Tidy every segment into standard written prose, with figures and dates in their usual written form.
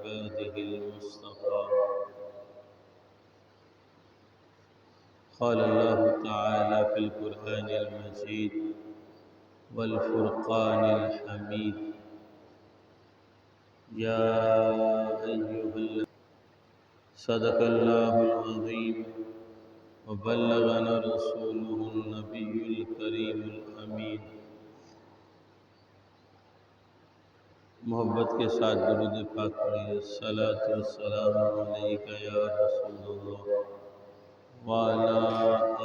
عباده المصطفى. قال الله تعالى في القرآن المجيد والفرقان الحميد: يا أيها الذين صدق الله العظيم وبلغنا رسوله النبي الكريم الأمين. محبت کے ساتھ درود پاک پڑھیے: الصلاۃ والسلام علیک یا رسول اللہ وعلی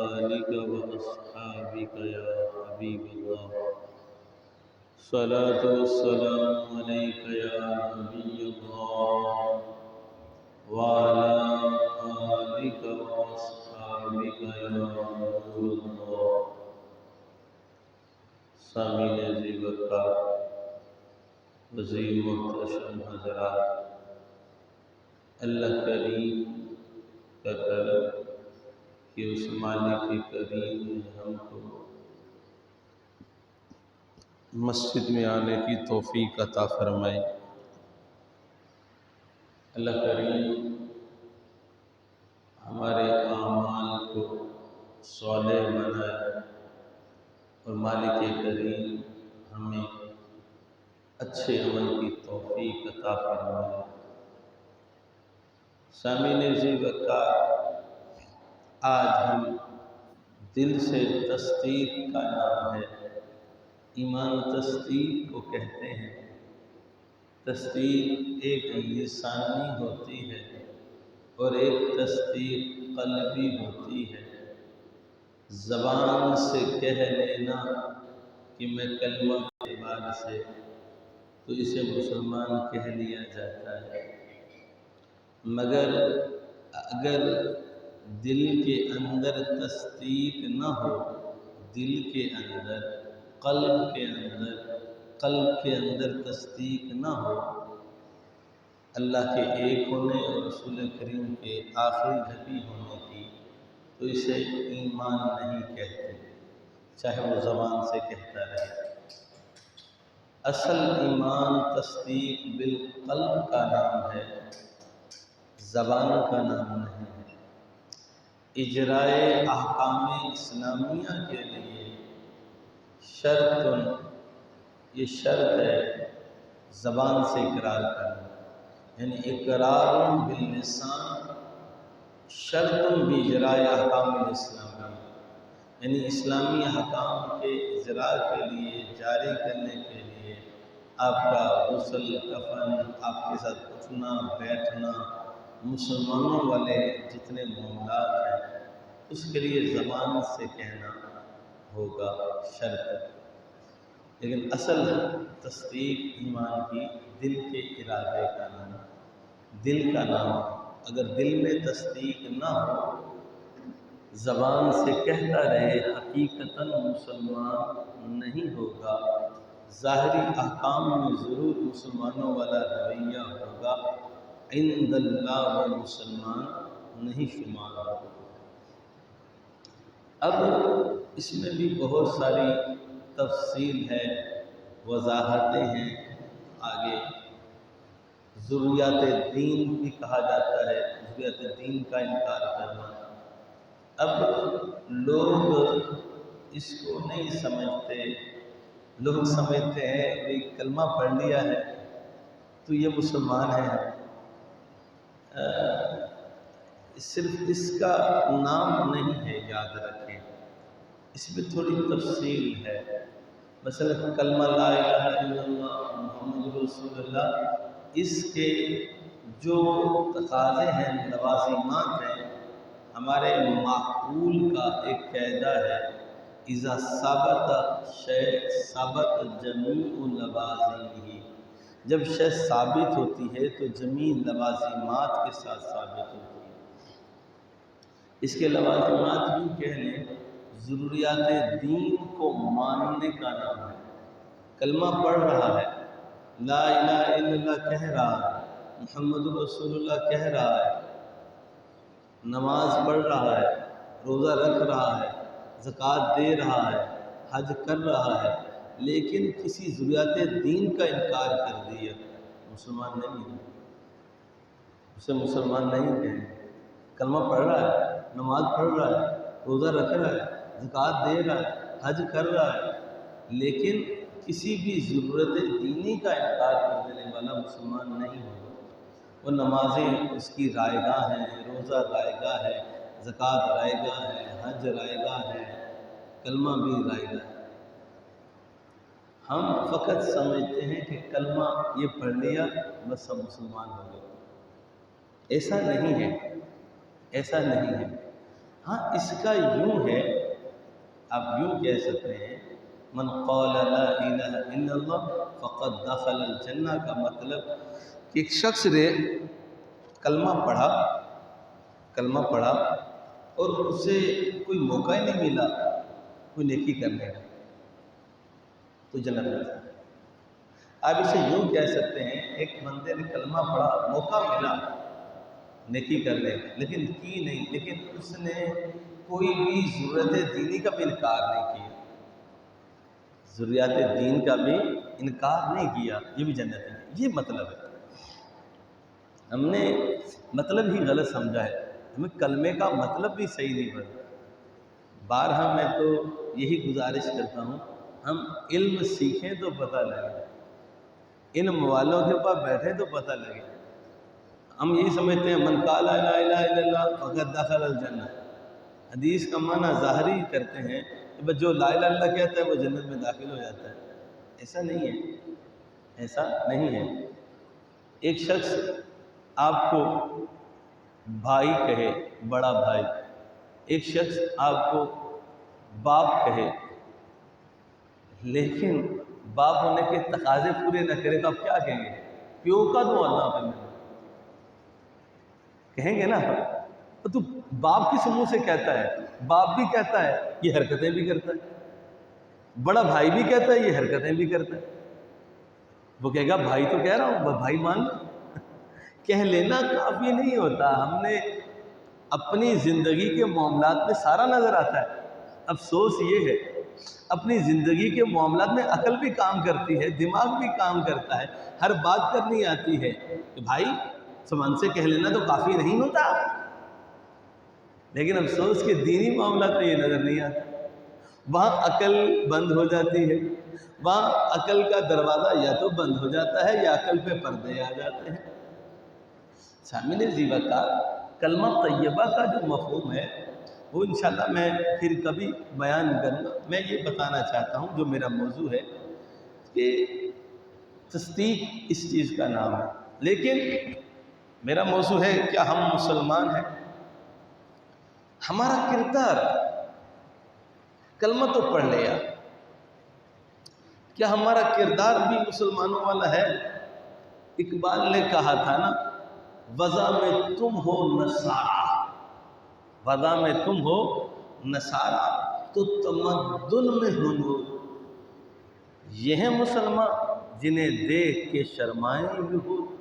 آلک واصحابک یا حبیب اللہ. الصلاۃ والسلام علیک یا نبی اللہ وعلی آلک واصحابک یا نور اللہ. سامعین عزیز وقار، وزیر محتشم حضرات، اللہ کریم کا کرم کہ اس مالک کریم نے ہم کو مسجد میں آنے کی توفیق عطا فرمائی. اللہ کریم ہمارے اعمال کو صالح بنائے اور مالک کریم ہمیں اچھے عمل کی توفیق عطا فرمائے. سامعین عزیز وقار، آج ہم دل سے تصدیق کا نام ہے. ایمان تصدیق کو کہتے ہیں. تصدیق ایک لسانی ہوتی ہے اور ایک تصدیق قلبی ہوتی ہے. زبان سے کہہ لینا کہ میں کلمہ کے بعد سے، تو اسے مسلمان کہہ لیا جاتا ہے. مگر اگر دل کے اندر تصدیق نہ ہو، دل کے اندر، قلب کے اندر تصدیق نہ ہو اللہ کے ایک ہونے اور رسول کریم کے آخری نبی ہونے کی، تو اسے ایمان نہیں کہتے، چاہے وہ زبان سے کہتا رہے. اصل ایمان تصدیق بالقلب کا نام ہے، زبان کا نام نہیں ہے. اجرائے احکام اسلامیہ کے لیے یہ شرط ہے زبان سے اقرار کرنا، یعنی اقرار باللسان شرط باجراء احکام الاسلامیہ، یعنی اسلامی احکام کے اجراء کے لیے، جاری کرنے کے لیے آپ کا غسل، کفن، آپ کے ساتھ اٹھنا بیٹھنا، مسلمانوں والے جتنے معاملات ہیں اس کے لیے زبان سے کہنا ہوگا، شرط. لیکن اصل تصدیق ایمان کی دل کے ارادے کا نام، دل کا نام. اگر دل میں تصدیق نہ ہو، زبان سے کہتا رہے، حقیقتاً مسلمان نہیں ہوگا. ظاہری احکام میں ضرور مسلمانوں والا رویہ ہوگا، عند اللہ وہ مسلمان نہیں شمار ہوگا. اب اس میں بھی بہت ساری تفصیل ہے، وضاحتیں ہیں. آگے ضروریات دین بھی کہا جاتا ہے، ضروریات دین کا انکار کرنا. اب لوگ اس کو نہیں سمجھتے. لوگ سمجھتے ہیں کہ کلمہ پڑھ لیا ہے تو یہ مسلمان ہے. صرف اس کا نام نہیں ہے، یاد رکھیں. اس میں تھوڑی تفصیل ہے. مثلا کلمہ لا الہ الا اللہ محمد رسول اللہ، اس کے جو تقاضے ہیں، لوازمات ہیں، ہمارے معقول کا ایک قاعدہ ہے: اذا ثبت شیء ثبت جمیع لوازمہ. جب شے ثابت ہوتی ہے تو جمیع لوازمات کے ساتھ ثابت ہوتی ہے. اس کے لوازمات بھی کہہ لیں، ضروریات دین کو ماننے کا نام ہے. کلمہ پڑھ رہا ہے، لا الہ الا اللہ کہہ رہا ہے، محمد رسول اللہ کہہ رہا ہے، نماز پڑھ رہا ہے، روزہ رکھ رہا ہے، زکوٰۃ دے رہا ہے، حج کر رہا ہے، لیکن کسی ضروریات دین کا انکار کر دیا، مسلمان نہیں ہے. اسے مسلمان نہیں کہیں گے۔ کلمہ پڑھ رہا ہے، نماز پڑھ رہا ہے، روزہ رکھ رہا ہے، زکوٰۃ دے رہا ہے، حج کر رہا ہے، لیکن کسی بھی ضرورت دینی کا انکار کر دینے والا مسلمان نہیں ہوگا۔ وہ نمازیں اس کی رائے گاہ ہیں، روزہ رائے گاہ ہے، زکوٰۃ رائے گاہ ہے، حج رائے گاہ ہے، کلمہ بھی رائے گاہ ہے۔ ہم فقط سمجھتے ہیں کہ کلمہ یہ پڑھ لیا بس سب مسلمان ہو گئے۔ ایسا نہیں ہے، ایسا نہیں ہے۔ ہاں اس کا یوں ہے، آپ یوں کہہ سکتے ہیں من قال لا الہ الا اللہ فقد دخل الجنہ کا مطلب کہ ایک شخص نے کلمہ پڑھا اور اسے کوئی موقع ہی نہیں ملا کوئی نیکی کرنے کا تو جنت میں جائے۔ آپ اسے یوں کہہ سکتے ہیں ایک بندے نے کلمہ پڑھا، موقع ملا نیکی کرنے کا لیکن کی نہیں، لیکن اس نے کوئی بھی ضرورت دینی کا بھی انکار نہیں کیا، ضروریات دین کا بھی انکار نہیں کیا، یہ بھی جنت ہے۔ یہ مطلب ہے، ہم نے مطلب ہی غلط سمجھا ہے، ہمیں کلمے کا مطلب بھی صحیح نہیں پتا۔ بارہا میں تو یہی گزارش کرتا ہوں، ہم علم سیکھیں تو پتہ لگے، علم والوں کے پاس بیٹھیں تو پتہ لگے۔ ہم یہی سمجھتے ہیں من قال لا الہ الا اللہ فقد دخل الجنہ، حدیث کا معنی ظاہری کرتے ہیں کہ بس جو لا الہ الا اللہ کہتا ہے وہ جنت میں داخل ہو جاتا ہے۔ ایسا نہیں ہے، ایسا نہیں ہے۔ ایک شخص آپ کو بھائی کہے، بڑا بھائی، ایک شخص آپ کو باپ کہے، لیکن باپ ہونے کے تقاضے پورے نہ کرے تو آپ کیا کہیں گے؟ پیو کا دو اللہ پہ کہیں گے نا، تو باپ کس منہ سے کہتا ہے؟ باپ بھی کہتا ہے یہ حرکتیں بھی کرتا ہے، بڑا بھائی بھی کہتا ہے یہ حرکتیں بھی کرتا ہے۔ وہ کہے گا بھائی تو کہہ رہا ہوں، بھائی مان لو۔ کہہ لینا کافی نہیں ہوتا، ہم نے اپنی زندگی کے معاملات میں سارا نظر آتا ہے۔ افسوس یہ ہے اپنی زندگی کے معاملات میں عقل بھی کام کرتی ہے، دماغ بھی کام کرتا ہے، ہر بات کرنی آتی ہے کہ بھائی سمن سے کہہ لینا تو کافی نہیں ہوتا، لیکن افسوس کہ دینی معاملات میں یہ نظر نہیں آتا۔ وہاں عقل بند ہو جاتی ہے، وہاں عقل کا دروازہ یا تو بند ہو جاتا ہے یا عقل پہ پردے آ جاتے ہیں۔ سامعین زیبا کا کلمہ طیبہ کا جو مفہوم ہے وہ انشاءاللہ میں پھر کبھی بیان کروں گا۔ میں یہ بتانا چاہتا ہوں جو میرا موضوع ہے کہ تصدیق اس چیز کا نام ہے، لیکن میرا موضوع ہے کیا ہم مسلمان ہیں؟ ہمارا کردار، کلمہ تو پڑھ لیا، کیا ہمارا کردار بھی مسلمانوں والا ہے؟ اقبال نے کہا تھا نا، وضع میں تم ہو نصارا، وضع میں تم ہو نصارا تو تمدن میں ہو نور۔ یہ ہیں مسلمان جنہیں دیکھ کے شرمائیں یہود۔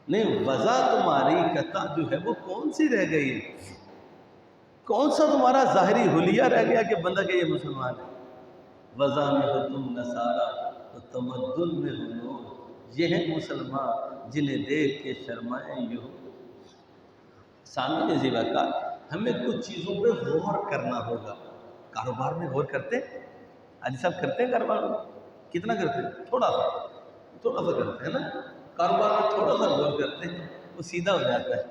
نہیں، وضع تمہاری قطع جو ہے وہ کون سی رہ گئی ہے؟ کون سا تمہارا ظاہری حلیہ رہ گیا کہ بندہ کہ یہ مسلمان ہے؟ وضع میں ہو تم نصارا تو تمدن میں ہو نور، یہ ہیں مسلمان جنہیں دیکھ کے شرمائیں یہود۔ سامعین زیبا کا ہمیں کچھ چیزوں پہ غور کرنا ہوگا۔ کاروبار میں غور کرتے ہیں؟ حاجی صاحب کرتے ہیں کاروبار میں؟ کتنا کرتے ہیں؟ تھوڑا سا کرتے ہیں نا۔ کاروبار میں تھوڑا سا غور کرتے ہیں وہ سیدھا ہو جاتا ہے۔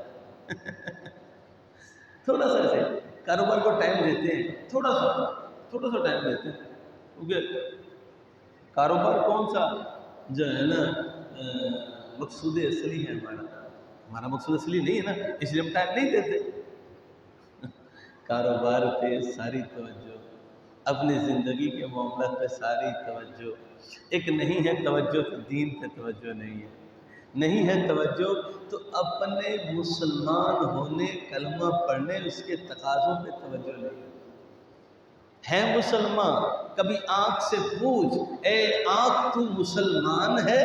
تھوڑا سا ایسے کاروبار کو ٹائم دیتے ہیں، تھوڑا سا ٹائم دیتے ہیں، کیونکہ کاروبار کون سا جو ہے نا مقصود اصلی ہے، ہمارا مقصود اصلی نہیں ہے نا، اس لیے ہم ٹائم نہیں دیتے۔ کاروبار پہ ساری توجہ، اپنی زندگی کے معاملات پہ ساری توجہ۔ ایک نہیں ہے توجہ تو دین پہ توجہ نہیں ہے، نہیں ہے توجہ تو اپنے مسلمان ہونے، کلمہ پڑھنے، اس کے تقاضوں پہ توجہ نہیں ہے۔ مسلمان کبھی آنکھ سے پوچھ، اے آنکھ تو مسلمان ہے؟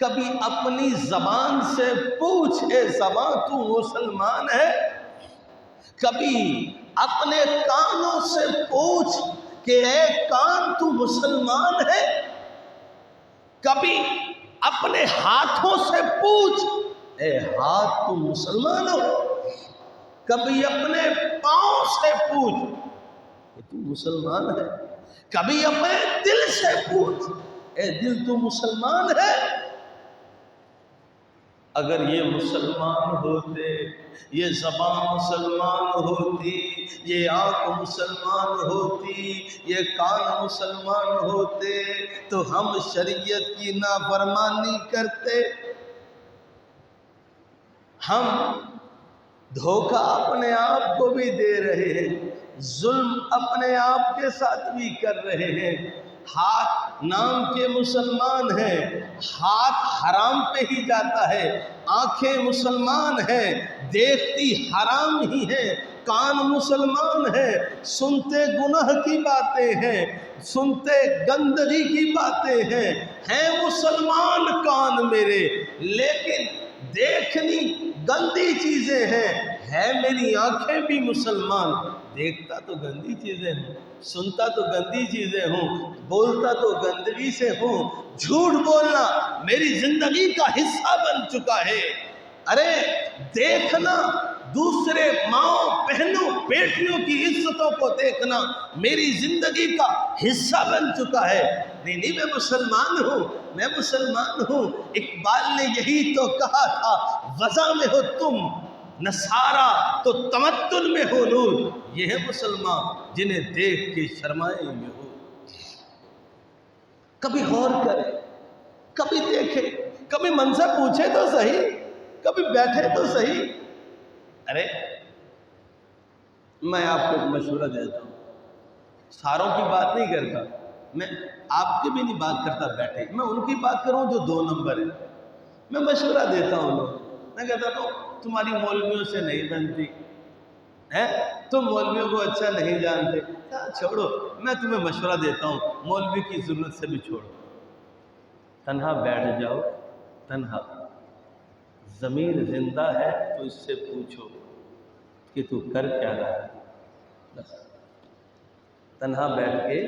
کبھی اپنی زبان سے پوچھ، اے زبان تو مسلمان ہے؟ کبھی اپنے کانوں سے پوچھ کہ اے کان تو مسلمان ہے؟ کبھی اپنے ہاتھوں سے پوچھ، اے ہاتھ تم مسلمان ہو؟ کبھی اپنے پاؤں سے پوچھ کہ تو مسلمان ہے؟ کبھی اپنے دل سے پوچھ، اے دل تو مسلمان ہے؟ اگر یہ مسلمان ہوتے، یہ زبان مسلمان ہوتی، یہ آنکھ مسلمان ہوتی، یہ کان مسلمان ہوتے، تو ہم شریعت کی نافرمانی کرتے؟ ہم دھوکہ اپنے آپ کو بھی دے رہے ہیں، ظلم اپنے آپ کے ساتھ بھی کر رہے ہیں۔ ہاتھ نام کے مسلمان ہیں، ہاتھ حرام پہ ہی جاتا ہے، آنکھیں مسلمان ہیں دیکھتی حرام ہی ہیں، کان مسلمان ہیں سنتے گناہ کی باتیں ہیں، سنتے گندگی کی باتیں ہیں مسلمان کان میرے، لیکن دیکھنی گندی چیزیں ہیں میری آنکھیں بھی مسلمان، دیکھتا تو گندی چیزیں ہوں، سنتا تو گندی چیزیں ہوں، بولتا تو گندگی سے ہوں، جھوٹ بولنا میری زندگی کا حصہ بن چکا ہے۔ ارے دیکھنا دوسرے ماؤں بہنوں بیٹیوں کی عزتوں کو دیکھنا میری زندگی کا حصہ بن چکا ہے۔ نہیں میں مسلمان ہوں، میں مسلمان ہوں۔ اقبال نے یہی تو کہا تھا، وضع میں ہو تم نصارا تو تمدن میں ہو نور، یہ ہے مسلمان جنہیں دیکھ کے شرمائیں گے ہو۔ کبھی غور کرے، کبھی دیکھے، کبھی منظر پوچھے تو صحیح، کبھی بیٹھے تو صحیح۔ ارے میں آپ کو ایک مشورہ دیتا ہوں، ساروں کی بات نہیں کرتا، میں آپ کی بھی نہیں بات کرتا بیٹھے، میں ان کی بات کروں جو 2 نمبر ہے۔ میں مشورہ دیتا ہوں لوگ، میں کہتا ہوں تمہاری مولویوں سے نہیں بنتی ہے، تم مولویوں کو اچھا نہیں جانتے، چھوڑو، میں تمہیں مشورہ دیتا ہوں، مولوی کی ضرورت سے بھی چھوڑو، تنہا بیٹھ جاؤ، تنہا، ضمیر زندہ ہے تو اس سے پوچھو کہ تو کر کیا رہا ہے، بس تنہا بیٹھ کے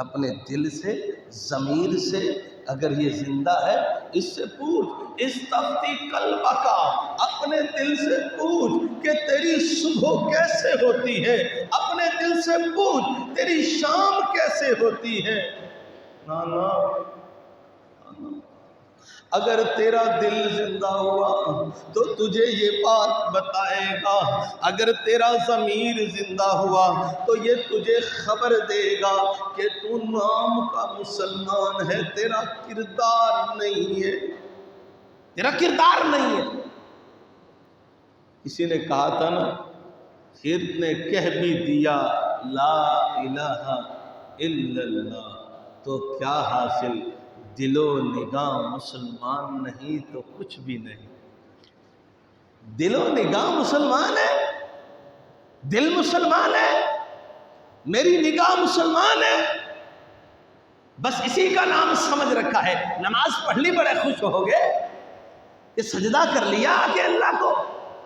اپنے دل سے، ضمیر سے، اگر یہ زندہ ہے اس سے پوچھ، استفتی قلبک، اپنے دل سے پوچھ کہ تیری صبح کیسے ہوتی ہے، اپنے دل سے پوچھ تیری شام کیسے ہوتی ہے۔ نانا اگر تیرا دل زندہ ہوا تو تجھے یہ بات بتائے گا، اگر تیرا ضمیر زندہ ہوا تو یہ تجھے خبر دے گا کہ تو نام کا مسلمان ہے، تیرا کردار نہیں ہے، تیرا کردار نہیں ہے۔ کسی نے کہا تھا نا، خرد نے کہہ بھی دیا لا الہ الا اللہ تو کیا حاصل، دل و نگاہ مسلمان نہیں تو کچھ بھی نہیں۔ دل و نگاہ مسلمان ہے، دل مسلمان ہے، میری نگاہ مسلمان ہے، بس اسی کا نام سمجھ رکھا ہے۔ نماز پڑھ لی بڑے خوش ہو گئے کہ سجدہ کر لیا آگے اللہ کو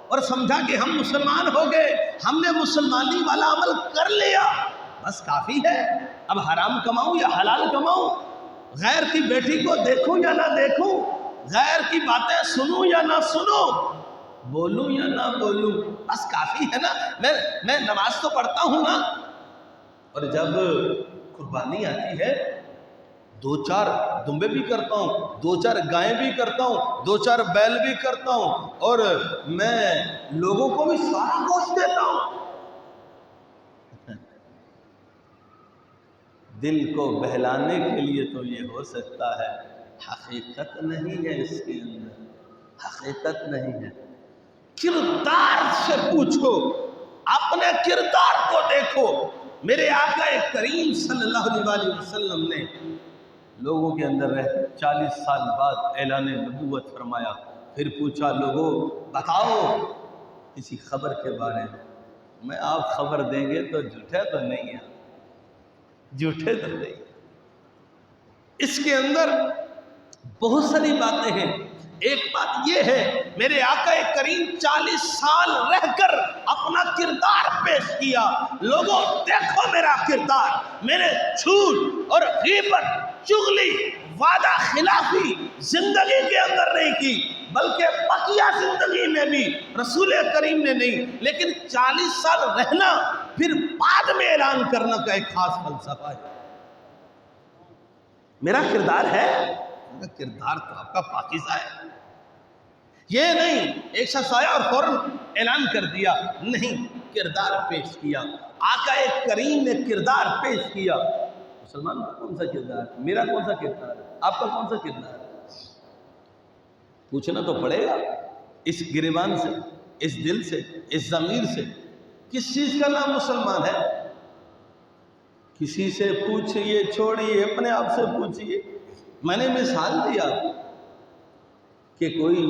اور سمجھا کہ ہم مسلمان ہو گئے، ہم نے مسلمانی والا عمل کر لیا، بس کافی ہے۔ اب حرام کماؤں یا حلال کماؤں، غیر کی بیٹی کو دیکھوں یا نہ دیکھوں، غیر کی باتیں سنوں یا نہ سنوں، بولوں یا نہ بولوں، بس کافی ہے نا۔ میں نماز تو پڑھتا ہوں نا، اور جب قربانی آتی ہے 2-4 دمبے بھی کرتا ہوں، 2-4 گائیں بھی کرتا ہوں، 2-4 بیل بھی کرتا ہوں، اور میں لوگوں کو بھی سارا گوشت دیتا ہوں۔ دل کو بہلانے کے لیے تو یہ ہو سکتا ہے، حقیقت نہیں ہے اس کے اندر، حقیقت نہیں ہے۔ کردار سے پوچھو، اپنے کردار کو دیکھو۔ میرے آقا کریم صلی اللہ علیہ وسلم نے لوگوں کے اندر رہتے 40 سال بعد اعلان نبوت فرمایا، پھر پوچھا لوگوں بتاؤ کسی خبر کے بارے میں آپ خبر دیں گے تو جھوٹے تو نہیں ہیں، جھوٹے تو نہیں۔ اس کے اندر بہت ساری باتیں ہیں۔ ایک بات یہ ہے، میرے آقا کریم 40 سال رہ کر اپنا کردار پیش کیا، لوگوں دیکھو میرا کردار، میرے جھوٹ اور غیبت، چغلی، وعدہ خلافی زندگی کے اندر نہیں کی، بلکہ بقیہ زندگی میں بھی رسول کریم نے نہیں، لیکن 40 سال رہنا پھر بعد میں اعلان کرنا کا ایک خاص فلسفہ ہے۔ میرا کردار ہے، میرا کردار تو آپ کا پاکیزہ ہے، یہ نہیں ایک شخص آیا اور فوراً اعلان کر دیا، نہیں، کردار پیش کیا۔ آقا کریم نے کردار پیش کیا۔ مسلمان کا کون سا کردار ہے؟ میرا کون سا کردار ہے؟ آپ کا کون سا کردار ہے؟ پوچھنا تو پڑے گا اس گریبان سے، اس دل سے، اس ضمیر سے، کس چیز کا نام مسلمان ہے؟ کسی سے پوچھئے چھوڑیے، اپنے آپ سے پوچھئے۔ میں نے مثال دیا کہ کوئی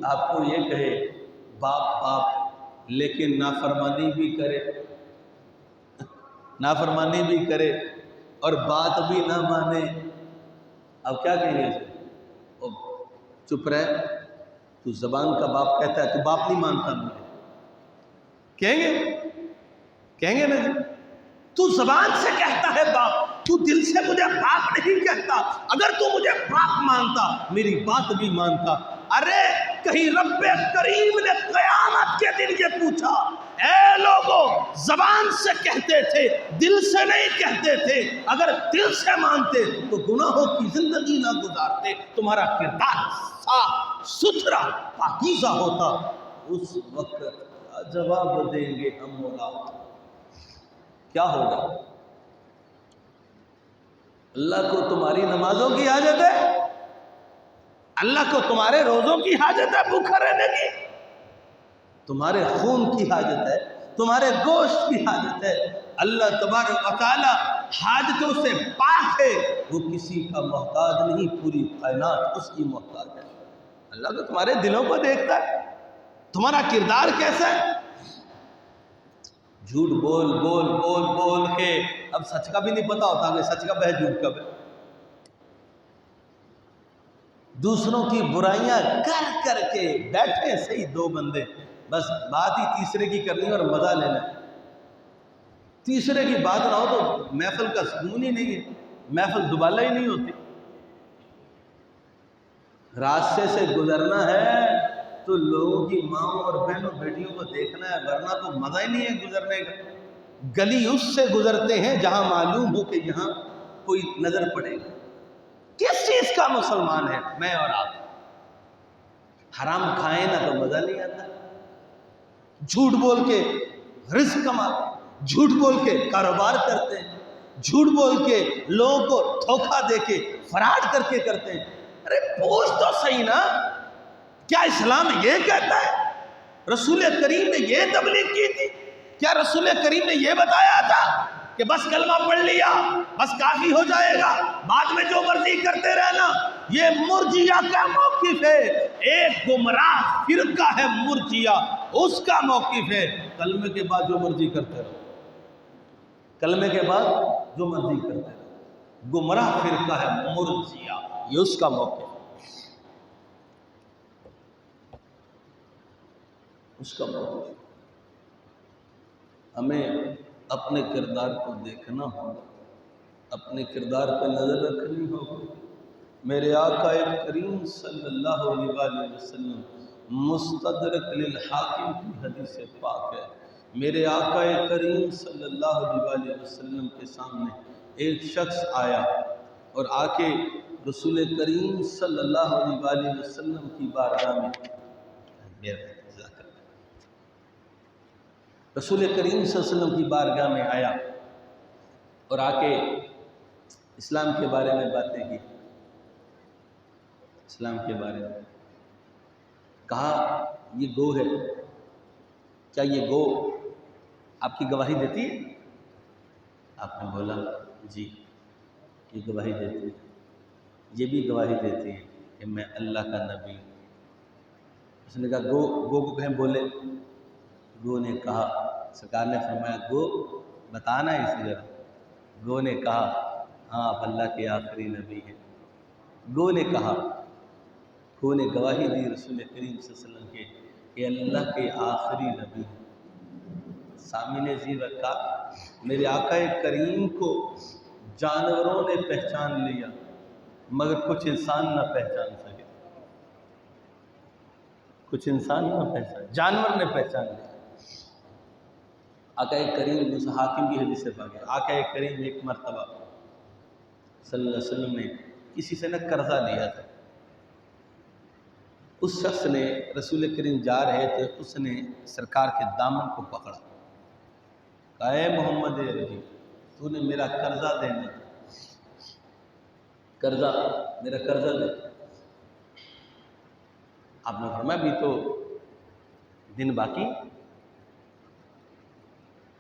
آپ کو یہ کہے باپ باپ، لیکن نافرمانی بھی کرے اور بات بھی نہ مانے، اب کیا کہیں گے؟ چپ رہ، تو زبان کا باپ کہتا ہے، تو باپ نہیں مانتا مجھے، کہیں گے نا جی؟ تو زبان سے کہتا ہے باپ، تو دل سے مجھے باپ نہیں کہتا، اگر تو مجھے باپ مانتا میری بات بھی مانتا۔ ارے کہیں رب کریم نے قیامت کے دن یہ پوچھا، اے لوگوں زبان سے کہتے تھے دل سے نہیں کہتے تھے، اگر دل سے مانتے تو گناہوں کی زندگی نہ گزارتے، تمہارا کردار صاف ستھرا پاکیزہ ہوتا، اس وقت کیا جواب دیں گے ہم مولا؟ کیا ہوگا؟ اللہ کو تمہاری نمازوں کی حاجت ہے؟ اللہ کو تمہارے روزوں کی حاجت ہے بھوکا رہنے کی؟ تمہارے خون کی حاجت ہے، تمہارے گوشت کی حاجت ہے۔ اللہ تبارک و تعالی حاجتوں سے پاک ہے، وہ کسی کا محتاج نہیں، پوری کائنات اس کی محتاج ہے۔ اللہ تو تمہارے دلوں کو دیکھتا ہے، تمہارا کردار کیسا ہے؟ جھوٹ بول بول بول بول کے اب سچ کا بھی نہیں پتا ہوتا کہ سچ کب ہے جھوٹ کب ہے۔ دوسروں کی برائیاں کر کر کے بیٹھے صحیح دو بندے، بس بات ہی تیسرے کی کرنی اور مزہ لینا۔ تیسرے کی بات نہ ہو تو محفل کا سکون ہی نہیں ہے، محفل دوبالہ ہی نہیں ہوتی۔ راستے سے گزرنا ہے تو لوگوں کی ماں اور بہنوں بیٹیوں کو دیکھنا ہے، ورنہ تو مزہ ہی نہیں ہے گزرنے کا۔ گلی اس سے گزرتے ہیں جہاں معلوم ہو کہ یہاں کوئی نظر پڑے گا۔ کس چیز کا مسلمان ہے میں اور آپ؟ حرام کھائیں نہ تو مزہ نہیں آتا، جھوٹ بول کے رزق کماتے ہیں، جھوٹ بول کے کاروبار کرتے ہیں، جھوٹ بول کے لوگوں کو دھوکہ دے کے فراڈ کر کے کرتے ہیں۔ ارے پوچھ تو صحیح نا، کیا اسلام یہ کہتا ہے؟ رسول کریم نے یہ تبلیغ کی تھی؟ کیا رسول کریم نے یہ بتایا تھا کہ بس کلمہ پڑھ لیا بس کافی ہو جائے گا، بعد میں جو مرضی کرتے رہنا؟ یہ مرجیہ کا موقف ہے، ایک گمراہ فرقہ ہے مرجیہ، اس کا موقف ہے کلمے کے بعد جو مرضی کرتے رہو، کلمے کے بعد جو مرضی کرتے رہو۔ گمراہ فرقہ ہے مرجیہ، یہ اس کا موقف ہے، اس کا موقف ہے۔ ہمیں اپنے کردار کو دیکھنا ہوگا، اپنے کردار پہ نظر رکھنی ہوگی۔ میرے آقا کریم صلی اللہ علیہ وآلہ وسلم مستدرک للحاکم کی حدیث پاک ہے، میرے آقا کریم صلی اللہ علیہ وآلہ وسلم کے سامنے ایک شخص آیا اور آ کے رسول کریم صلی اللہ علیہ وآلہ وسلم کی بارگاہ میں رسول کریم صلی اللہ علیہ وسلم کی بارگاہ میں آیا اور آ کے اسلام کے بارے میں باتیں کی، اسلام کے بارے میں کہا یہ گو ہے، کیا یہ گو آپ کی گواہی دیتی ہے؟ آپ نے بولا جی یہ گواہی دیتی ہے، یہ بھی گواہی دیتی ہے کہ میں اللہ کا نبی ہوں۔ اس نے کہا گو کو کہیں بولے؟ گو نے کہا، سرکار نے فرمایا گو بتانا ہے اسی طرح۔ گو نے کہا ہاں آپ اللہ کے آخری نبی ہیں۔ گو نے کہا، گو نے گواہی دی رسول کریم صلی اللہ علیہ وسلم کے کہ اللہ کے آخری نبی ہیں۔ سامنے زیر رکھا، میرے آقا کریم کو جانوروں نے پہچان لیا، مگر کچھ انسان نہ پہچان سکے، کچھ انسان نہ پہچان، جانور نے پہچان لیا۔ آقا کریم اس حاکم کی حدیث سے پاک ہے، آقا کریم ایک مرتبہ صلی اللہ علیہ وسلم نے کسی سے نہ قرضہ لیا تھا، اس شخص نے، رسول کریم جا رہے تھے، اس نے سرکار کے دامن کو پکڑا، کہا اے محمد عربی تو نے میرا قرضہ دینا، قرضہ، میرا قرضہ دے۔ آپ نے فرمایا ابھی تو دن باقی۔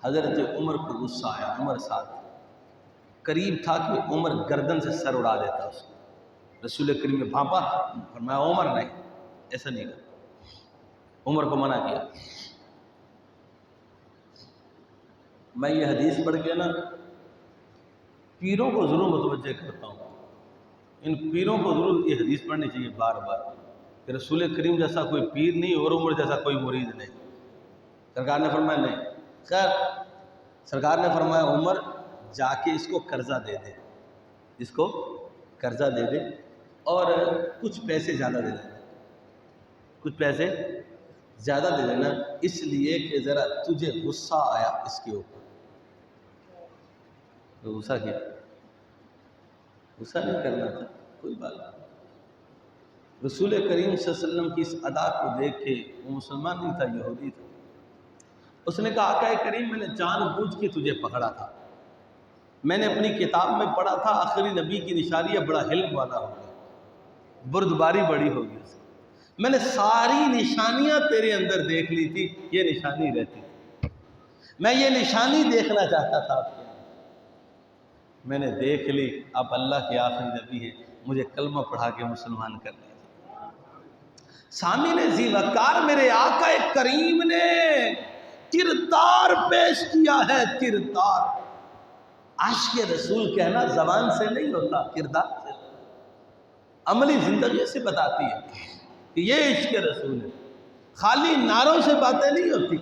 حضرت عمر کو غصہ آیا، عمر ساتھ قریب تھا کہ عمر گردن سے سر اڑا دیتا اس کو، رسول کریم نے بھانپا، فرمایا عمر نہیں، ایسا نہیں کر، عمر کو منع کیا۔ میں یہ حدیث پڑھ کے نا پیروں کو ضرور متوجہ کرتا ہوں، ان پیروں کو ضرور یہ حدیث پڑھنی چاہیے بار بار کہ رسول کریم جیسا کوئی پیر نہیں اور عمر جیسا کوئی مرید نہیں۔ سرکار نے فرمایا نہیں، خیر سرکار نے فرمایا عمر جا کے اس کو قرضہ دے دے، اس کو قرضہ دے دے اور کچھ پیسے زیادہ دے دینا، کچھ پیسے زیادہ دے دینا، اس لیے کہ ذرا تجھے غصہ آیا اس کے اوپر۔ تو غصہ کیا؟ غصہ نہیں کرنا تھا، کوئی بات نہیں۔ رسول کریم صلی اللہ علیہ وسلم کی اس ادا کو دیکھ کے، وہ مسلمان نہیں تھا، یہودی تھا، اس نے کہا آقا کریم میں نے جان بوجھ کے تجھے پکڑا تھا، میں نے اپنی کتاب میں پڑھا تھا آخری نبی کی نشانی ہے بڑا حلم والا ہوگا، بردباری بڑی ہوگی اس کی، میں نے ساری نشانیاں تیرے اندر دیکھ لی تھی، یہ نشانی رہتی تھی، میں یہ نشانی دیکھنا چاہتا تھا آپ کے، میں نے دیکھ لی، آپ اللہ کے آخری نبی ہیں، مجھے کلمہ پڑھا کے مسلمان کر لیا۔ سامعین ذی وقار میرے آقا کریم نے کردار پیش کیا ہے، کردار۔ عاشق رسول کہنا زبان سے نہیں ہوتا، کردار سے، عملی زندگی سے بتاتی ہے کہ یہ عشق رسول ہے، خالی نعروں سے باتیں نہیں ہوتی۔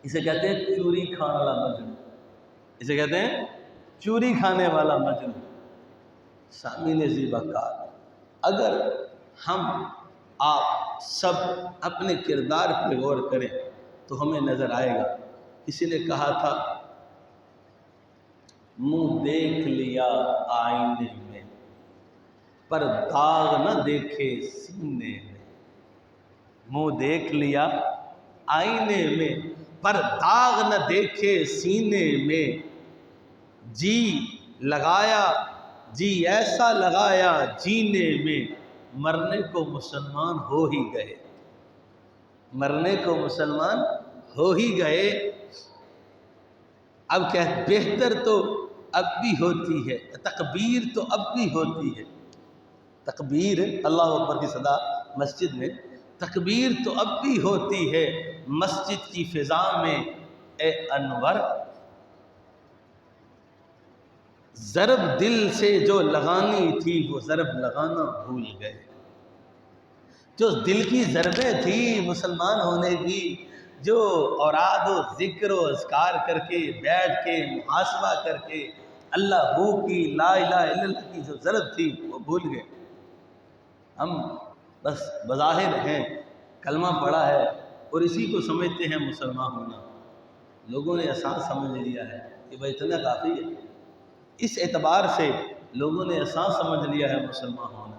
اسے کہتے ہیں چوری کھانے والا مجنون، اسے کہتے ہیں چوری کھانے والا مجنون۔ سامعین ذی وقار اگر ہم آپ سب اپنے کردار پہ غور کریں تو ہمیں نظر آئے گا، کسی نے کہا تھا منہ دیکھ لیا آئینے میں پر داغ نہ دیکھے سینے میں، منہ دیکھ لیا آئینے میں پر داغ نہ دیکھے سینے میں، جی لگایا جی ایسا لگایا جینے میں، مرنے کو مسلمان ہو ہی گئے، مرنے کو مسلمان ہو ہی گئے۔ اب کیا بہتر تو اب بھی ہوتی ہے، تکبیر تو اب بھی ہوتی ہے، تکبیر اللہ اکبر کی صدا مسجد میں، تکبیر تو اب بھی ہوتی ہے مسجد کی فضا میں، اے انور ضرب دل سے جو لگانی تھی وہ ضرب لگانا بھول گئے، جو دل کی ضربیں تھی مسلمان ہونے کی، جو اوراد و ذکر و اذکار کر کے بیٹھ کے محاسبہ کر کے اللہ ہو کی لا الہ الا اللہ کی جو ضرب تھی وہ بھول گئے۔ ہم بس بظاہر ہیں، کلمہ پڑھا ہے اور اسی کو سمجھتے ہیں مسلمان ہونا، لوگوں نے آسان سمجھ لیا ہے کہ بھائی اتنا کافی ہے، اس اعتبار سے لوگوں نے آسان سمجھ لیا ہے مسلمان ہونا۔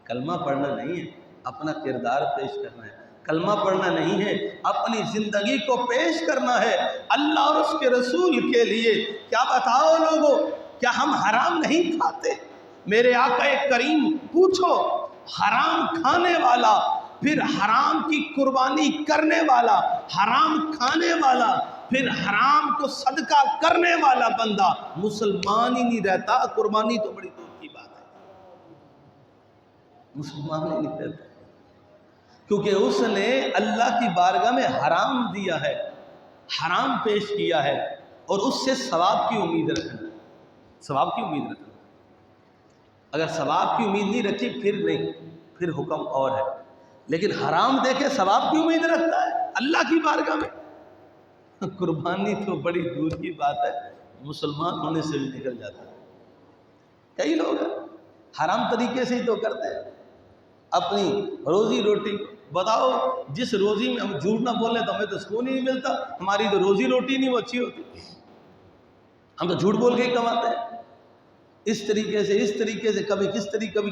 کلمہ پڑھنا نہیں ہے، اپنا کردار پیش کرنا ہے، کلمہ پڑھنا نہیں ہے، اپنی زندگی کو پیش کرنا ہے اللہ اور اس کے رسول کے لیے۔ کیا بتاؤ لوگوں، کیا ہم حرام نہیں کھاتے؟ میرے آقا کریم پوچھو، حرام کھانے والا پھر حرام کی قربانی کرنے والا، حرام کھانے والا پھر حرام کو صدقہ کرنے والا بندہ مسلمان ہی نہیں رہتا، قربانی تو بڑی دور کی بات ہے، مسلمان ہی نہیں رہتا، کیونکہ اس نے اللہ کی بارگاہ میں حرام دیا ہے، حرام پیش کیا ہے، اور اس سے ثواب کی امید رکھنا، ثواب کی امید رکھنا۔ اگر ثواب کی امید نہیں رکھی پھر نہیں، پھر حکم اور ہے، لیکن حرام دیکھے ثواب کی امید رکھتا ہے اللہ کی بارگاہ میں، قربانی تو بڑی دور کی بات ہے، مسلمان ہونے سے بھی نکل جاتا ہے۔ کئی لوگ ہیں حرام طریقے سے ہی تو کرتے ہیں اپنی روزی روٹی. بتاؤ جس روزی میں ہم جھوٹ نہ بولیں تو ہمیں تو سکون ہی نہیں ملتا. ہماری تو روزی روٹی نہیں وہ اچھی ہوتی. ہم تو جھوٹ بول کے ہی کماتے ہیں اس طریقے سے کبھی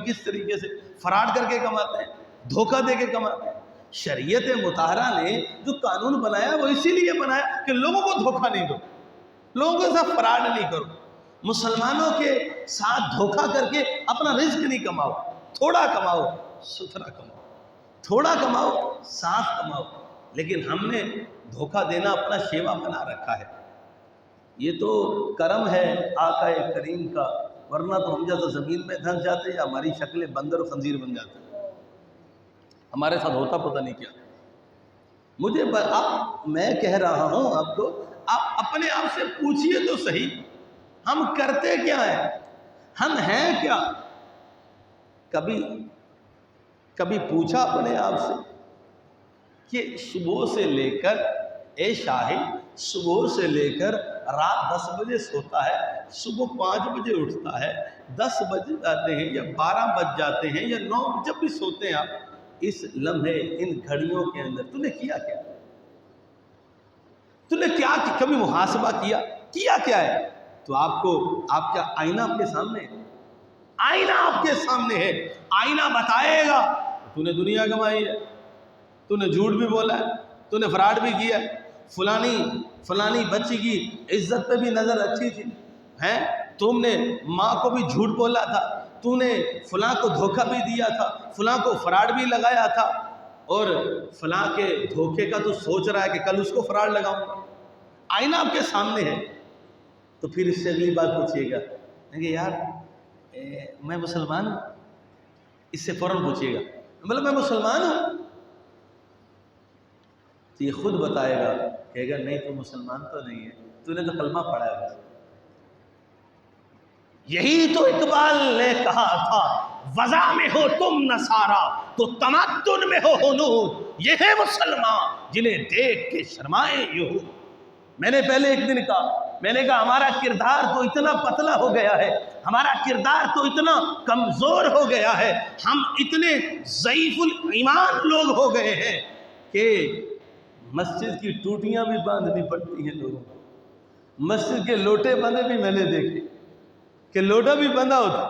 کس طریقے سے فراڈ کر کے کماتے ہیں, دھوکہ دے کے کماتے ہیں. شریعت مطہرہ نے جو قانون بنایا وہ اسی لیے بنایا کہ لوگوں کو دھوکہ نہیں دو, لوگوں کے ساتھ فراڈ نہیں کرو, مسلمانوں کے ساتھ دھوکہ کر کے اپنا رزق نہیں کماؤ. تھوڑا کماؤ, ستھرا کماؤ, تھوڑا کماؤ, صاف کماؤ. لیکن ہم نے دھوکہ دینا اپنا شیوا بنا رکھا ہے. یہ تو کرم ہے آقا کریم کا, ورنہ تو ہم جیسا زمین میں دھنس جاتے یا ہماری شکلیں بندر و خنزیر بن جاتے. ہمارے ساتھ ہوتا پتہ نہیں کیا. مجھے میں کہہ رہا ہوں آپ کو, آپ اپنے آپ سے پوچھئے تو صحیح, ہم کرتے کیا ہیں, ہم ہیں کیا. کبھی پوچھا اپنے آپ سے کہ صبح سے لے کر اے شاہد, صبح سے لے کر رات 10 بجے سوتا ہے, صبح 5 بجے اٹھتا ہے, 10 بج جاتے ہیں یا 12 بج جاتے ہیں یا 9, جب بھی سوتے ہیں آپ, اس لمحے ان گھڑیوں کے اندر تو نے کیا کیا, تو نے کیا, کبھی محاسبہ کیا کیا ہے. تو آپ کا آئینہ آپ کے سامنے ہے, آئینہ آپ کے سامنے ہے. آئینہ بتائے گا تو نے دنیا کمائی ہے, تو نے جھوٹ بھی بولا ہے, تو نے فراڈ بھی کیا ہے, فلانی بچی کی عزت پہ بھی نظر اچھی تھی ہیں, تم نے ماں کو بھی جھوٹ بولا تھا, تو نے فلاں کو دھوکہ بھی دیا تھا, فلاں کو فراڈ بھی لگایا تھا, اور فلاں کے دھوکے کا تو سوچ رہا ہے کہ کل اس کو فراڈ لگاؤں گا. آئینہ آپ کے سامنے ہے. تو پھر اس سے اگلی بات پوچھیے گا کہ یار میں مسلمان ہوں, اس سے فوراً پوچھیے گا مطلب میں مسلمان ہوں, تو یہ خود بتائے گا, کہے گا نہیں تو مسلمان تو نہیں ہے, تو نے تو کلمہ پڑھا ہے بس. یہی تو اقبال نے کہا تھا, وضع میں ہو تم نصارا تو تمدن میں ہو ہنود, یہ ہے مسلمان جنہیں دیکھ کے شرمائے یہود. میں نے پہلے ایک دن کہا ہمارا کردار تو اتنا پتلا ہو گیا ہے, ہمارا کردار تو اتنا کمزور ہو گیا ہے, ہم اتنے ضعیف الایمان لوگ ہو گئے ہیں کہ مسجد کی ٹوٹیاں بھی باندھنی پڑتی ہیں لوگوں کو. مسجد کے لوٹے بندے بھی میں نے دیکھے کہ لوٹا بھی بندھا ہوتا,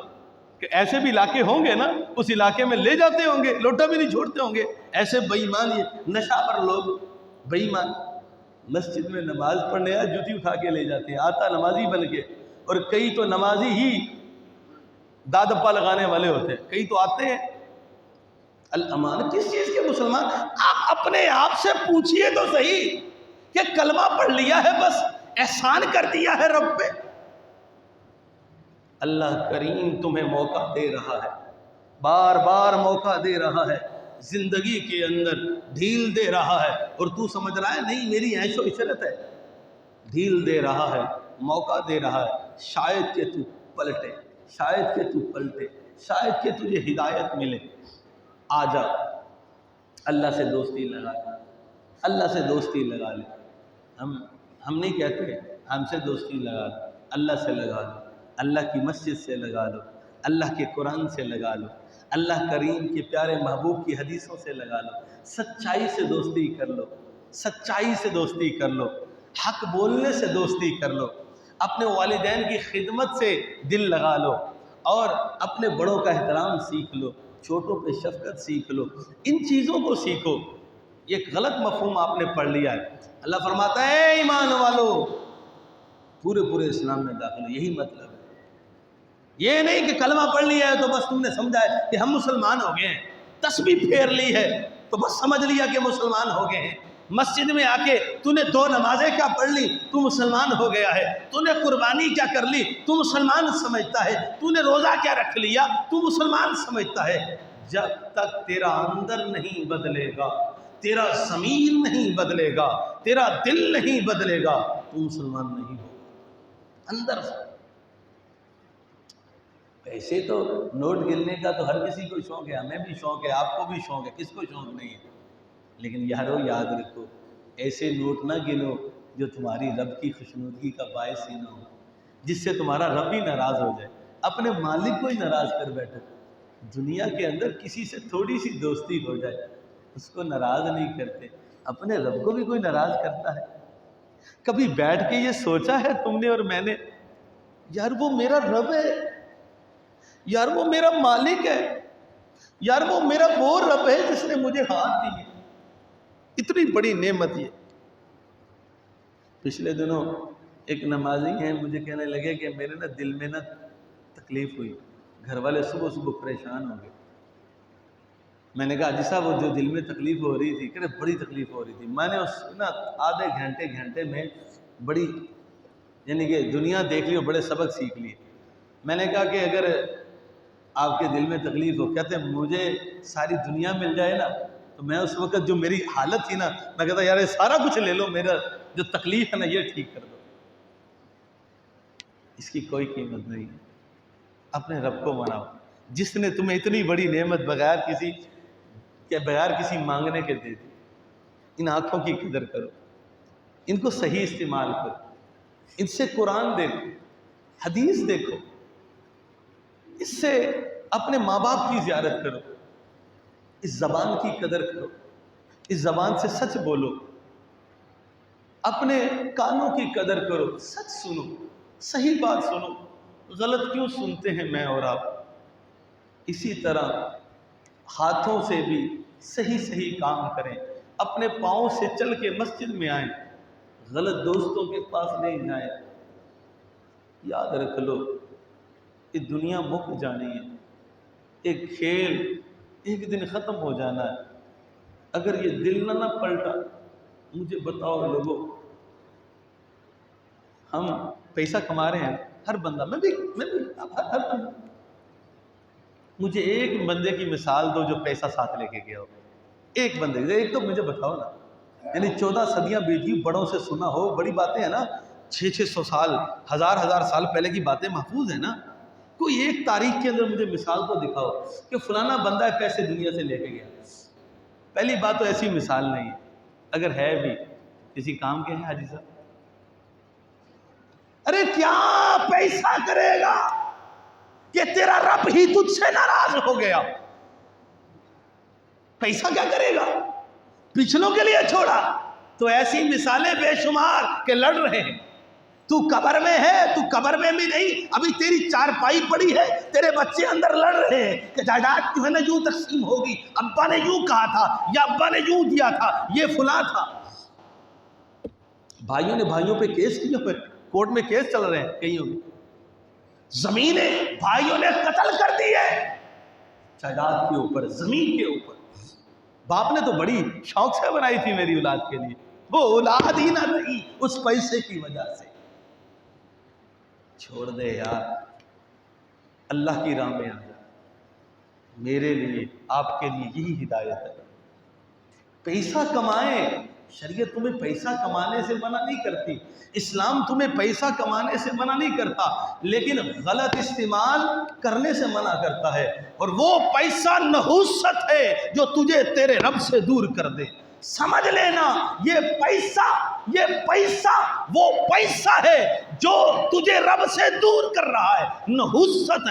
کہ ایسے بھی علاقے ہوں گے نا, اس علاقے میں لے جاتے ہوں گے, لوٹا بھی نہیں چھوڑتے ہوں گے. ایسے بے ایمان, یہ نشہ پر لوگ بے ایمان, مسجد میں نماز پڑھنے آیا جوتی اٹھا کے لے جاتے ہیں, آتا نمازی بن کے, اور کئی تو نمازی ہی دادپا لگانے والے ہوتے ہیں, کئی تو آتے ہیں. الامان کس چیز کے مسلمان؟ آپ اپنے آپ سے پوچھئے تو صحیح کہ کلمہ پڑھ لیا ہے بس احسان کر دیا ہے رب پہ. اللہ کریم تمہیں موقع دے رہا ہے, بار بار موقع دے رہا ہے, زندگی کے اندر ڈھیل دے رہا ہے, اور تو سمجھ رہا ہے نہیں میری عیش و عشرت ہے. ڈھیل دے رہا ہے, موقع دے رہا ہے, شاید کہ تو پلٹے, شاید کہ تجھے ہدایت ملے. آ جا, اللہ سے دوستی لگا لے, اللہ سے دوستی لگا لے. ہم نہیں کہتے ہم سے دوستی لگا لو, اللہ سے لگا لو, اللہ کی مسجد سے لگا لو, اللہ کے قرآن سے لگا لو, اللہ کریم کے پیارے محبوب کی حدیثوں سے لگا لو, سچائی سے دوستی کر لو, سچائی سے دوستی کر لو, حق بولنے سے دوستی کر لو, اپنے والدین کی خدمت سے دل لگا لو, اور اپنے بڑوں کا احترام سیکھ لو, چھوٹوں پہ شفقت سیکھ لو. ان چیزوں کو سیکھو. یہ غلط مفہوم آپ نے پڑھ لیا ہے. اللہ فرماتا ہے اے ایمان والو پورے اسلام میں داخل ہو. یہی مطلب ہے, یہ نہیں کہ کلمہ پڑھ لیا ہے تو بس تم نے سمجھا ہے کہ ہم مسلمان ہو گئے ہیں, تسبیح پھیر لی ہے تو بس سمجھ لیا کہ مسلمان ہو گئے ہیں. مسجد میں آ کے تو نے 2 نمازیں کیا پڑھ لی تو مسلمان ہو گیا ہے, تو نے قربانی کیا کر لی تو مسلمان سمجھتا ہے, تو نے روزہ کیا رکھ لیا تو مسلمان سمجھتا ہے. جب تک تیرا اندر نہیں بدلے گا, تیرا ضمیر نہیں بدلے گا, تیرا دل نہیں بدلے گا, تو مسلمان نہیں ہوگا. اندر سے ایسے تو نوٹ گننے کا تو ہر کسی کو شوق ہے, ہمیں بھی شوق ہے, آپ کو بھی شوق ہے, کس کو شوق نہیں ہے. لیکن یارو یاد رکھو, ایسے نوٹ نہ گنو جو تمہاری رب کی خوشنودگی کا باعث ہی نہ ہو, جس سے تمہارا رب ہی ناراض ہو جائے. اپنے مالک کو ہی ناراض کر بیٹھے. دنیا کے اندر کسی سے تھوڑی سی دوستی ہو جائے اس کو ناراض نہیں کرتے، اپنے رب کو بھی کوئی ناراض کرتا ہے؟ کبھی بیٹھ کے یہ سوچا ہے تم نے اور میں نے، یار وہ میرا رب ہے، یار وہ میرا مالک ہے، یار وہ میرا وہ رب ہے جس نے مجھے ہاتھ دیے، اتنی بڑی نعمت یہ. پچھلے دنوں ایک نمازی ہیں، مجھے کہنے لگے کہ میرے نا دل میں نا تکلیف ہوئی، گھر والے صبح صبح پریشان ہو گئے. میں نے کہا جی صاحب وہ جو دل میں تکلیف ہو رہی تھی، کہنے بڑی تکلیف ہو رہی تھی. میں نے اس نا آدھے گھنٹے میں بڑی یعنی کہ دنیا دیکھ لی اور بڑے سبق سیکھ لیے. میں نے کہا کہ اگر آپ کے دل میں تکلیف ہو، کہتے ہیں مجھے ساری دنیا مل جائے نا تو میں اس وقت جو میری حالت تھی نا، میں کہتا یار یہ سارا کچھ لے لو، میرا جو تکلیف ہے نا یہ ٹھیک کر دو. اس کی کوئی قیمت نہیں. اپنے رب کو مناؤ جس نے تمہیں اتنی بڑی نعمت بغیر کسی مانگنے کے دے دی. ان آنکھوں کی قدر کرو، ان کو صحیح استعمال کرو، ان سے قرآن دیکھو، حدیث دیکھو، اس سے اپنے ماں باپ کی زیارت کرو، اس زبان کی قدر کرو، اس زبان سے سچ بولو، اپنے کانوں کی قدر کرو، سچ سنو، صحیح بات سنو. غلط کیوں سنتے ہیں میں اور آپ؟ اسی طرح ہاتھوں سے بھی صحیح کام کریں، اپنے پاؤں سے چل کے مسجد میں آئیں، غلط دوستوں کے پاس نہیں جائیں. یاد رکھ لو یہ دنیا مک جانی ہے، ایک کھیل ایک دن ختم ہو جانا ہے. اگر یہ دل نہ پلٹا، مجھے بتاؤ لوگوں، ہم پیسہ کما رہے ہیں، ہر بندہ، میں بھی ہر بندہ. مجھے ایک بندے کی مثال دو جو پیسہ ساتھ لے کے گیا ہو، ایک بندے، ایک تو مجھے بتاؤ نا. یعنی 14 صدیاں بیتی، بڑوں سے سنا ہو، بڑی باتیں ہیں نا، 600 سال، ہزار سال پہلے کی باتیں محفوظ ہیں نا. کوئی ایک تاریخ کے اندر مجھے مثال تو دکھاؤ کہ فلانا بندہ پیسے دنیا سے لے کے گیا. پہلی بات تو ایسی مثال نہیں ہے، اگر ہے بھی کسی کام کے ہیں حاجی صاحب؟ ارے کیا پیسہ کرے گا کہ تیرا رب ہی تجھ سے ناراض ہو گیا؟ پیسہ کیا کرے گا؟ پچھلوں کے لیے چھوڑا تو ایسی مثالیں بے شمار کہ لڑ رہے ہیں. تو قبر میں ہے، تو قبر میں بھی نہیں، ابھی تیری چارپائی پڑی ہے، تیرے بچے اندر لڑ رہے ہیں کہ جائیداد جو ہے نا یوں تقسیم ہوگی، ابا نے یوں کہا تھا یا ابا نے یوں دیا تھا، یہ فلاں تھا. بھائیوں نے بھائیوں پہ کیس کیا، کورٹ میں کیس چل رہے ہیں کئیوں کے. زمینیں بھائیوں نے قتل کر دی ہے جائیداد کے اوپر، زمین کے اوپر. باپ نے تو بڑی شوق سے بنائی تھی میری اولاد کے لیے، وہ اولاد ہی نہ رہی اس پیسے کی وجہ سے. چھوڑ دے یار، اللہ کی راہ میں آ جا. میرے لیے آپ کے لیے یہی ہدایت ہے. پیسہ کمائیں، شریعت تمہیں پیسہ کمانے سے منع نہیں کرتی، اسلام تمہیں پیسہ کمانے سے منع نہیں کرتا، لیکن غلط استعمال کرنے سے منع کرتا ہے. اور وہ پیسہ نحوست ہے جو تجھے تیرے رب سے دور کر دے. سمجھ لینا یہ پیسہ وہ پیسہ ہے جو تجھے رب سے دور کر رہا ہے. نحوست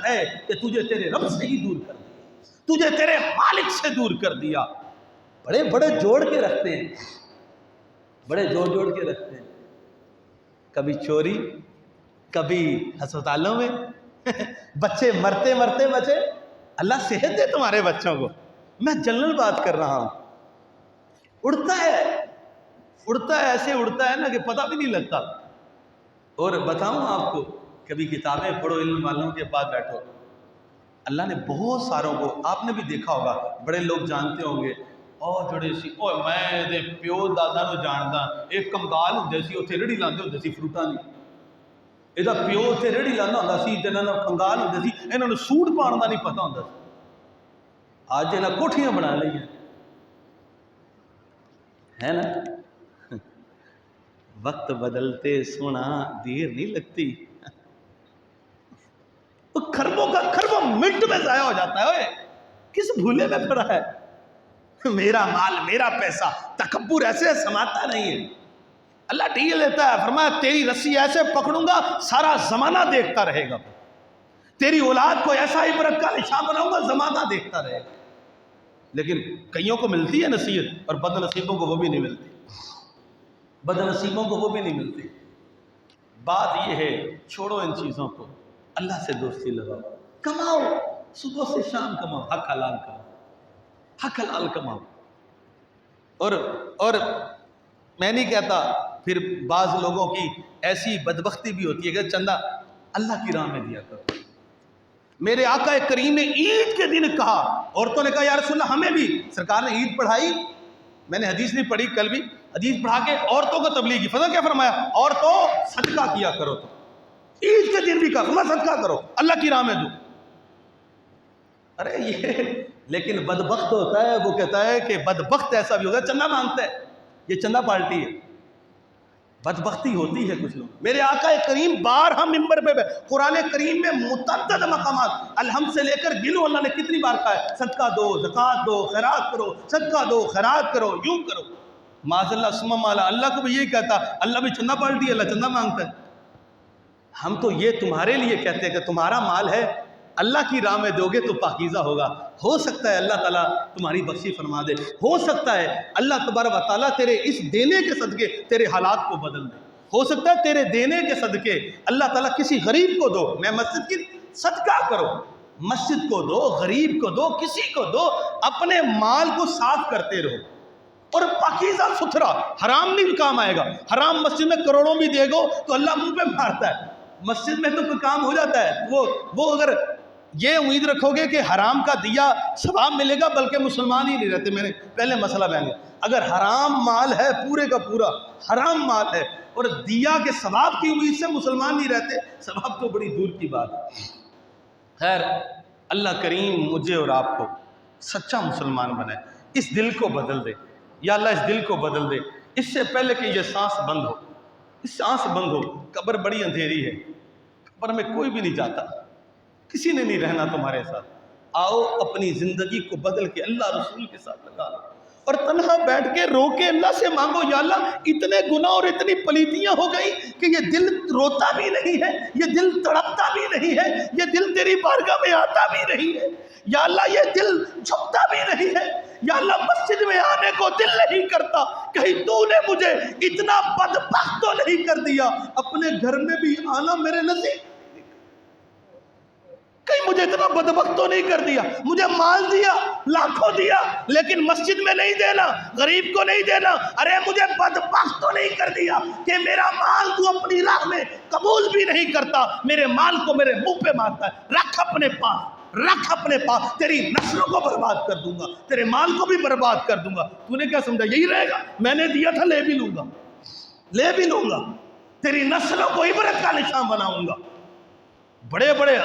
ہے کہ تجھے تیرے رب سے ہی دور کر دیا، تجھے تیرے مالک سے دور کر دیا. بڑے جوڑ کے رکھتے ہیں، بڑے جوڑ کے رکھتے ہیں. کبھی چوری، کبھی ہسپتالوں میں بچے مرتے بچے. اللہ صحت دے تمہارے بچوں کو. میں جنرل بات کر رہا ہوں. اڑتا ہے ایسے اڑتا ہے نا کہ پتہ بھی نہیں لگتا. اور بتاؤں آپ کو، کبھی کتابیں پڑھو، علم والوں کے پاس بیٹھو، اللہ نے بہت ساروں کو، آپ نے بھی دیکھا ہوگا، بڑے لوگ جانتے ہوں گے، اور جڑے سی میں دے پیو دادا نو جاندا، ایک کمگال ہوندے سی، اوتھے ریڑھی لاندے ہوندے سی فروٹاں دی. ਇਹਦਾ ਪਿਓ ਉੱਥੇ ਰੇੜੀ ਲਾਉਂਦਾ ਹੁੰਦਾ ਸੀ ਤੇ ਇਹਨਾਂ ਨੂੰ ਕੰਗਾਲ ਹੁੰਦੇ ਸੀ, ਇਹਨਾਂ ਨੂੰ ਸੂਟ ਪਾਉਣ ਦਾ ਨਹੀਂ ਪਤਾ ਹੁੰਦਾ ਸੀ. ਅੱਜ ਇਹਨਾਂ ਕੋਠੀਆਂ ਬਣਾ ਲਈਆਂ ہے نا. وقت بدلتے سونا دیر نہیں لگتی. خربوں منٹ میں ضائع ہو جاتا ہے. کس بھولے میں پڑا ہے؟ میرا مال، میرا پیسہ. تکبر ایسے سماتا نہیں ہے. اللہ ڈیل لیتا ہے، فرمایا تیری رسی ایسے پکڑوں گا سارا زمانہ دیکھتا رہے گا، تیری اولاد کو ایسا عبرت کا نشان بناؤں گا زمانہ دیکھتا رہے گا۔ لیکن کئیوں کو ملتی ہے نصیحت، اور بد نصیبوں کو وہ بھی نہیں ملتی، بد نصیبوں کو وہ بھی نہیں ملتی۔ بات یہ ہے چھوڑو ان چیزوں کو، اللہ سے دوستی لگاؤ، کماؤ، صبح سے شام کماؤ، حق حلال کماؤ، حق حلال کماؤ۔ اور میں نہیں کہتا، پھر بعض لوگوں کی ایسی بدبختی بھی ہوتی ہے کہ چندہ اللہ کی راہ میں دیا کرو۔ میرے آقا کریم نے عید کے دن کہا، عورتوں نے کہا یا رسول اللہ ہمیں بھی، سرکار نے عید پڑھائی، میں نے حدیث نہیں پڑھی، کل بھی حدیث پڑھا کے عورتوں کو تبلیغ کی، فضل کیا فرمایا، عورتوں صدقہ کیا کرو، تو عید کے دن بھی کہا فرمایا صدقہ کرو، اللہ کی راہ میں دو۔ ارے یہ لیکن بدبخت ہوتا ہے، وہ کہتا ہے کہ بدبخت ایسا بھی ہوگا چندہ مانگتا ہے، یہ چندہ پارٹی ہے، بدبختی ہوتی ہے کچھ لوگ۔ میرے آقا کریم بارہا ممبر پہ قرآن کریم میں متعدد مقامات الحمد سے لے کر گنو اللہ نے کتنی بار کہا ہے صدقہ دو، زکوٰۃ دو، خیرات کرو، صدقہ دو، خیرات کرو، یوں کرو۔ معاذ اللہ ثم مالا، اللہ کو بھی یہی کہتا، اللہ بھی چندہ پالٹی ہے، اللہ چندہ مانگتا ہے۔ ہم تو یہ تمہارے لیے کہتے ہیں کہ تمہارا مال ہے، اللہ کی راہ میں دو گے تو پاکیزہ ہوگا، ہو سکتا ہے اللہ تعالیٰ تمہاری بخشی فرما دے، ہو سکتا ہے اللہ تبارک و تعالیٰ تیرے اس دینے کے صدقے تیرے حالات کو بدل دے، ہو سکتا ہے تیرے دینے کے صدقے اللہ تعالیٰ کسی غریب کو دو۔ میں مسجد کی صدقہ کرو، مسجد کو دو، غریب کو دو، کسی کو دو، اپنے مال کو صاف کرتے رہو اور پاکیزہ ستھرا، حرام نہیں کام آئے گا۔ حرام مسجد میں کروڑوں بھی دے گو تو اللہ منہ پہ مارتا ہے، مسجد میں تو کوئی کام ہو جاتا ہے۔ وہ اگر یہ امید رکھو گے کہ حرام کا دیا ثواب ملے گا، بلکہ مسلمان ہی نہیں رہتے۔ میں نے پہلے مسئلہ بیان کیا، اگر حرام مال ہے، پورے کا پورا حرام مال ہے اور دیا کے ثواب کی امید سے مسلمان نہیں رہتے، ثواب تو بڑی دور کی بات ہے۔ خیر، اللہ کریم مجھے اور آپ کو سچا مسلمان بنائے، اس دل کو بدل دے، یا اللہ اس دل کو بدل دے، اس سے پہلے کہ یہ سانس بند ہو، اس سانس بند ہو۔ قبر بڑی اندھیری ہے، قبر میں کوئی بھی نہیں جاتا، کسی نے نہیں رہنا تمہارے ساتھ۔ آؤ اپنی زندگی کو بدل کے اللہ رسول کے ساتھ لگا لو، اور تنہا بیٹھ کے رو کے اللہ سے مانگو، یا اللہ اتنے گناہ اور اتنی پلیتیاں ہو گئی کہ یہ دل روتا بھی نہیں ہے، یہ دل تڑپتا بھی نہیں ہے، یہ دل تیری بارگاہ میں آتا بھی نہیں ہے، یا اللہ یہ دل جھکتا بھی نہیں ہے، یا اللہ مسجد میں آنے کو دل نہیں کرتا، کہیں تو نے مجھے اتنا بدبخت تو نہیں کر دیا اپنے گھر میں بھی آنا میرے نصیب، کہیں مجھے اتنا بدبخت تو نہیں کر دیا، مجھے مال دیا، لاکھوں دیا، لیکن مسجد میں نہیں دینا، غریب کو نہیں دینا، ارے مجھے بدبخت تو نہیں کر دیا کہ میرا مال تو اپنی راہ میں قبول بھی نہیں کرتا، میرے مال کو میرے منہ پہ مارتا ہے۔ رکھ اپنے پاس، رکھ اپنے پاس، تیری نسلوں کو برباد کر دوں گا، تیرے مال کو بھی برباد کر دوں گا۔ تو نے کیا سمجھا یہی رہے گا؟ میں نے دیا تھا، لے بھی لوں گا، لے بھی لوں گا، تیری نسلوں کو عبرت کا نشان بناؤں گا۔ بڑے بڑے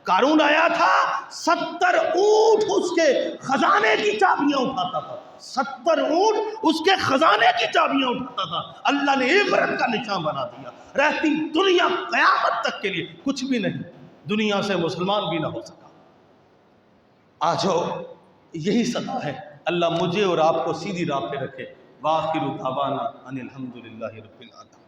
قارون آیا تھا، 70 اونٹ اس کے خزانے کی چابیاں اٹھاتا تھا، 70 اونٹ اس کے خزانے کی چابیاں اٹھاتا تھا، اللہ نے عبرت کا نشان بنا دیا۔ رہتی دنیا قیامت تک کے لیے کچھ بھی نہیں، دنیا سے مسلمان بھی نہ ہو سکا۔ آ جاؤ، یہی صدا ہے، اللہ مجھے اور آپ کو سیدھی راہ پہ رکھے۔ وآخر دعوانا ان الحمدللہ رب العالمین۔